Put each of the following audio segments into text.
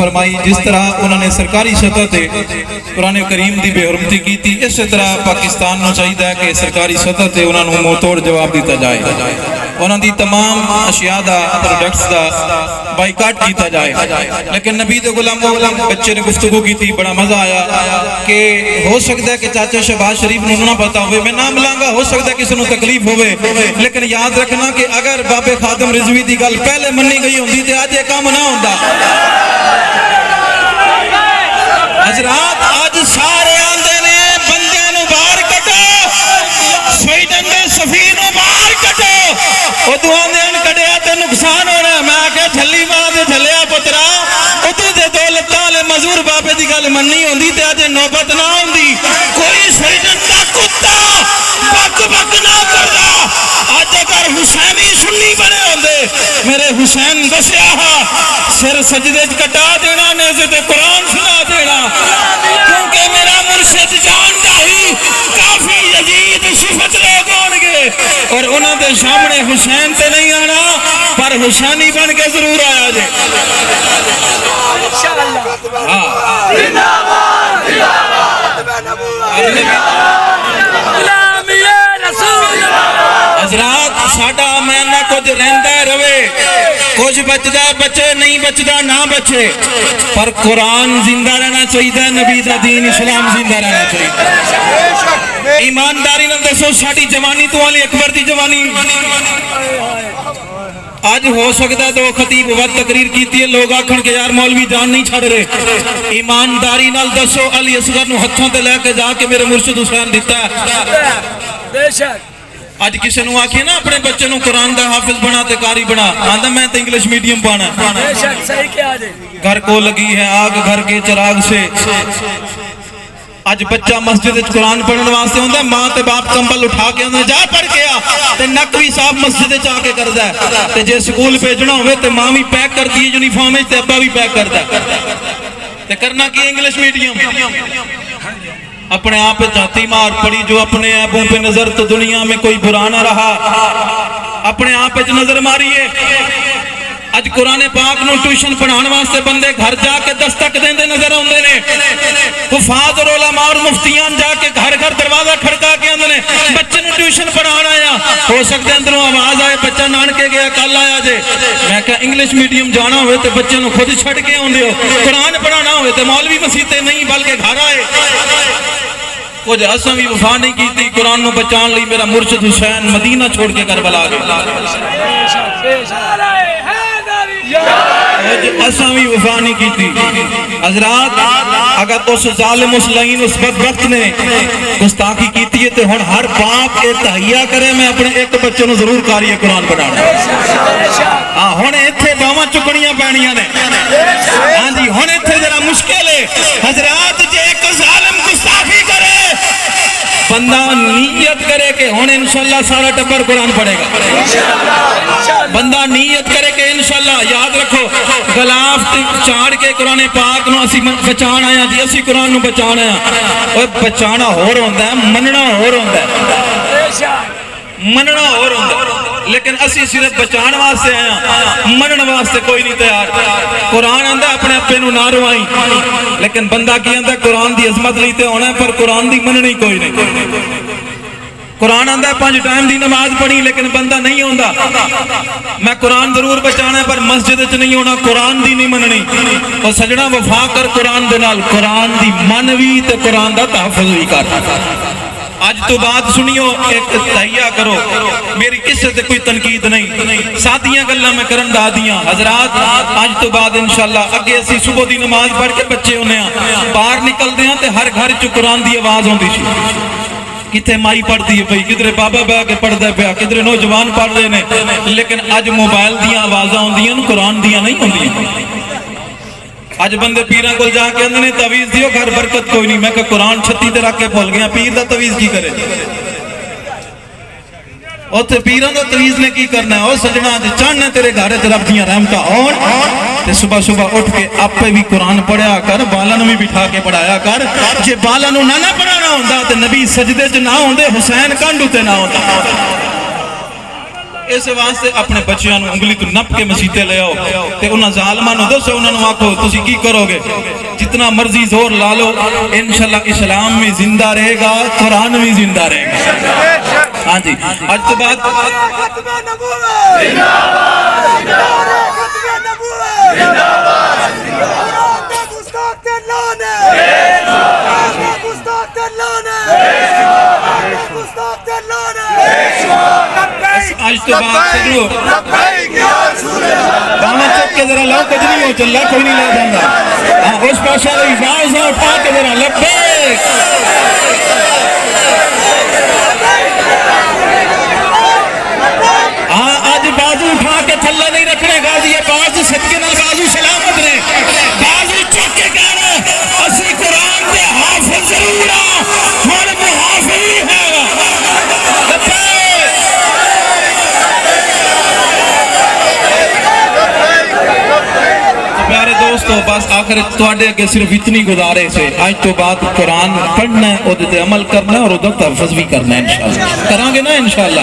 فرمائی جس طرح انہوں نے سرکاری سطح تے قرآن کریم دی بے حرمتی کی تھی، اس طرح پاکستان نو چاہیے کہ سرکاری سطح تے انہوں نے منہ توڑ جواب دیتا جائے، انہوں دی تمام اشیاء دا پروڈکٹس دا بائیکاٹ کیتا جائے۔ لیکن نبی دے غلاموں بچے نے گفتگو کی تھی، بڑا مزہ آیا کہ ہو سکتا ہے کہ چاچا شہباز شریف نو نہ پتا ہوئے، میں نام لانگا، ہو سکتا ہے کسی نو تکلیف ہوئے، لیکن یاد رکھنا کہ اگر بابے خادم رضوی دی گل پہلے منی گئی ہوندی تے آج یہ کام نہ ہوندا۔ حضرات آج سارے آندے نے بندے نو باہر کٹو، سویڈن دے سفیر نو باہر کٹو، او تو آندے ان کٹیا تے نقصان ہو رہا ہے۔ میں آکے جھلی ماں دے جھلیا پترا، او تو دے دولتاں لے مزور بابے دی گل مننی ہوندی تے آج نوبت نہ ہوندی۔ کوئی سویڈن دا کتا بک بک نہ کردا، آج اگر حسینی سنی بنے ہوندے میرے حسین دسیا سر سجدے کٹا دینا، نیزے تے قرآن سنا دینا، کیونکہ میرا مرشد جانتا ہی کافی یزید صفت لوگ ہونگے اور انہوں دے سامنے حسین تے نہیں آنا پر حسینی بن کے ضرور آیا جے۔ حضرات ساڑا میں نہ کچھ رہندہ روے، کچھ بچدہ بچے نہیں بچدہ نہ بچے، پر قرآن زندہ رہنا چاہیے، نبی دا دین اسلام زندہ رہنا چاہیے۔ ایمانداری نہ دسو ساڑی جوانی تو علی اکبر دی جوانی آج ہو سکتا ہے تو خطیب وقت تقریر کیتی ہے، لوگ آکھن کے یار مولوی جان نہیں چھڑ رہے۔ ایمانداری نہ دسو علی اصغر نو ہتھوں تے لے کے جا کے میرے مرشد حسین دیتا ہے۔ بے شک آج کسی نو آکھے نا اپنے بچے نو قرآن دا حافظ بنا تے قاری بنا، آندہ میں تے انگلش میڈیم پانا ہے۔ بے شک صحیح کیا جے، گھر کو لگی ہے آگ گھر کے چراغ سے۔ آج بچہ مسجد قرآن پڑھنے واسطے ہوندہ ہے، ماں تے باپ کمبل اٹھا کے ہوندہ ہے جا پڑھ کے آ تے نقوی صاحب مسجد چاہ کے کردہ ہے تے جے سکول بھیجنا ہوئے تے ماں بھی پیک کر دی یونیفارم تے ابا بھی پیک کردہ ہے تے کرنا کی انگلش میڈیم۔ اپنے آپ پہ جاتی مار پڑی جو اپنے عیبوں پہ نظر تو دنیا میں کوئی برا نہ رہا، اپنے آپ پہ نظر ماریے۔ آج قرآن پاک نو ٹیوشن پڑھان واسطے بندے گھر جا کے دستک دیں دے نظر آندے نے، حفاظ اور علماء اور مفتیان جا کے گھر گھر دروازہ کھڑکا کے آندے نے بچے نو ٹیوشن پڑھان آیا، ہو سکتے ہیں اندروں آواز آئے بچہ نانکے گیا کل آیا جے۔ میں کہا انگلش میڈیم جانا ہوئے تے بچے نو خود چھڑ کے ہوندے ہو، قرآن پڑھانا ہوئے تے مولوی مسیتے نہیں بلکہ گھر آئے۔ کچھ اساں بھی وفا نہیں کی تھی، قرآن نو بچان لی میرا مرشد حسین مدینہ چھوڑ کے کربلا گیا۔ اساں بھی وفا نہیں کی تھی۔ حضرات اگر اس ظالم اس لعین اس بدبخت نے گستاخی کی تھی تو ہن ہر باپ کے تہیہ کرے میں اپنے ایک بچے نو ضرور قاری قرآن پڑھانا۔ ہن ایتھے باواں چکنیاں پینیاں نے، ہاں جی ہن ایتھے ذرا مشکل ہے۔ حضرات جے ایک ظالم گستاخی کرے بندہ نیت کرے کہ ہن انشاءاللہ سارا ٹبر قرآن پڑھے گا، بندہ نیت کرے کہ انشاءاللہ یاد رکھو غلاف چاڑ کے قرآن پاک نو اسی بچان آیا جی، اسی قرآن نو بچان آیا۔ اور بچانا ہو رہا ہوندہ ہے، مننا ہو رہا ہوندہ ہے، مننا ہو رہا ہوندہ ہے، لیکن اسی صرف بچان واسطے آیا، منن واسطے کوئی نہیں تیار۔ قرآن آندہ اپنے اپنے نو نہ روائیں، لیکن بندہ کی آندہ قرآن دی عظمت لیتے ہونا ہے پر قرآن دی مننی کوئی نہیں۔ قرآن آندہ ہے 5 ٹائم دی نماز پڑھی لیکن بندہ نہیں ہوندہ، میں قرآن ضرور بچانا ہے پر مسجد چ نہیں ہونا، قرآن دی نہیں مننی۔ اور سجڑا وفا کر قرآن دے نال، قرآن دی منوی تے قرآن دا تحفظ بھی کر۔ آج تو بات سنیو، ایک تہیہ کرو، میری کس سے کوئی تنقید نہیں، ساتھیاں گلہ میں کرن دا دیاں۔ حضرات آج تو بعد انشاءاللہ اگے اسی صبح دی نماز پڑھ کے بچے ہونے ہیں، باہر نکل دیاں تے ہر گھر چ قرآن دی آواز ہوندی سی، کتے مائی پڑھ دی ہے بھئی، کدھر بابا بہ کے پڑھ دے پیا، کدھر نوجوان پڑھ دے نے، لیکن آج موبائل دیاں آوازاں ہوندیاں قرآن دیاں نہیں ہوندیاں۔ آج بندے پیران کو جا کے اندنے تعویز دیو گھر برکت کوئی نہیں، میں کہ قرآن چھتی تے رکھ کے بھول گیا، پیر دا تعویز کی کرے؟ اور تے پیران دا تعویز نے کی کرنا ہے؟ اور سجنہ چاہنے تیرے گھارے تے رب دیاں رحمتہ اور تے صبح صبح اٹھ کے آپ پہ بھی قرآن پڑھیا کر، بالانو بھی بٹھا کے پڑھایا کر۔ جے بالانو نہ پڑھانا ہوندہ تے نبی سجدے چ نہ ہوندے، حسین کانڈو تے نہ ہوندہ۔ اس واسطے اپنے بچیاں نو انگلی تو نپ کے مسیتے لے آؤ تے انہاں ظالماں نو دسو انہاں نو آکھو تسی کی کرو گے جتنا مرضی زور لا لو انشاءاللہ اسلام بھی زندہ رہے گا قرآن بھی زندہ رہے گا ہاں جی آج تو بات ختم نبوت زندہ باد ختم نبوت زندہ باد قرآن دا گستاخ تے لانے قرآن دا گستاخ تے لانے قرآن دا گستاخ تے لانے آج تو بات کرو لبیک یا رسول اللہ باہاں چک کے ذرا لاؤ کچھ نہیں ہو چل رہا کوئی نہیں لا جاندہ ہاں اس پاشا رہی باز اٹھا کے ذرا لبیک ہاں آج بازو اٹھا کے تھلے نہیں رکھنے غازی باز صدقے نال بازو سلامت رہے بازو چک کے کہنا اسی قرآن دے حافظ ضرور ہر محافظ ہی ہے پیارے دوستو بس آخر تواڈے اگے صرف اتنی گزارے سے آج تو بعد قرآن پڑھنا ہے اور تے عمل کرنا ہے اور ادھر تحفظ بھی کرنا ہے انشاءاللہ کران گے نا انشاءاللہ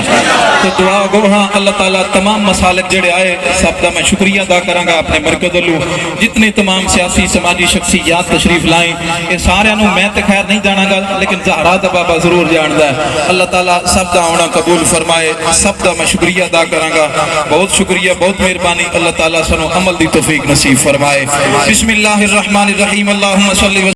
تو دعا گو ہاں اللہ تعالیٰ تمام مسالک جڑے آئے سب کا میں شکریہ ادا کراں گا اپنے مرکز لو جتنے تمام سیاسی سماجی شخصیات تشریف لائیں یہ سارے نو میں تے خیر نہیں جانا گا لیکن زہرا دا بابا ضرور جاندا ہے اللہ تعالیٰ سب دا آنا قبول فرمائے سب دا میں شکریہ ادا کراں گا بہت شکریہ بہت مہربانی اللہ تعالیٰ سنو عمل دی توفیق نصیب فرمائے بسم اللہ الرحمن الرحیم اللہم صلی